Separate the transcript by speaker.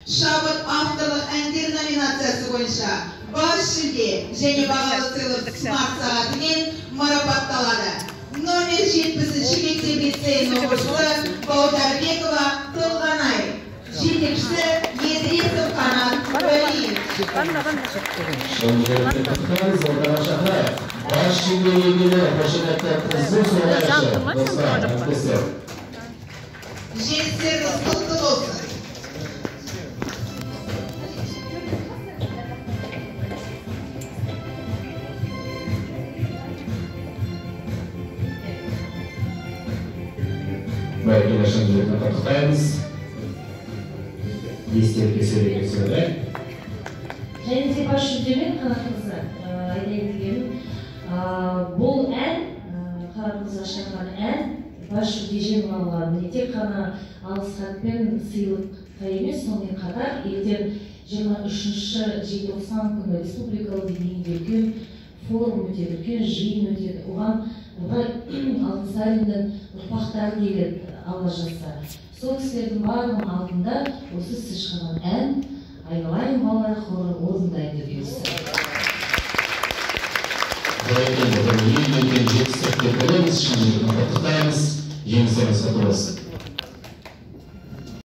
Speaker 1: Шабыт авторлық әндер номинациясы бойынша бас жүлде және бағалы сыйлық смарт сағатымен марапатталады. Номер 70-ші мектеп лицейінің оқушысы Баударбекова Толғанай. Жетекшісі Едресов Қанат Уәлиев.
Speaker 2: Бас жүлде иегері қошеметті қызды соғайшы достар, әріптестер.
Speaker 1: Жеңістеріңіз құтты болсын.
Speaker 2: Байқелашын жүретін құттықтаймыз. Естелікке сөйлеген.
Speaker 3: Және де бас жүлдемен Қанатқызы айтайын дегенім, бұл ән, Қанатқызға шақырған ән, бас жүлде жеңіп алған. Тек қана алғыс хатпен сыйлыққа емес, сонымен қатар ертең 23-ші желтоқсан күні республикалық деңгейде үлкен форум өтеді, үлкен жиын өтеді. Оған Алтынсариннің ұрпақтары келеді Алла жазса. Сол кісілердің барлығының алдында осы сіз шыққан ән айналайын балалар хоры орындайды дейсіз.
Speaker 2: Байқелді, бір елден жетістікке білеміз, шын жүрген құттықтаймыз, жеңістеріңіз құтты болсын.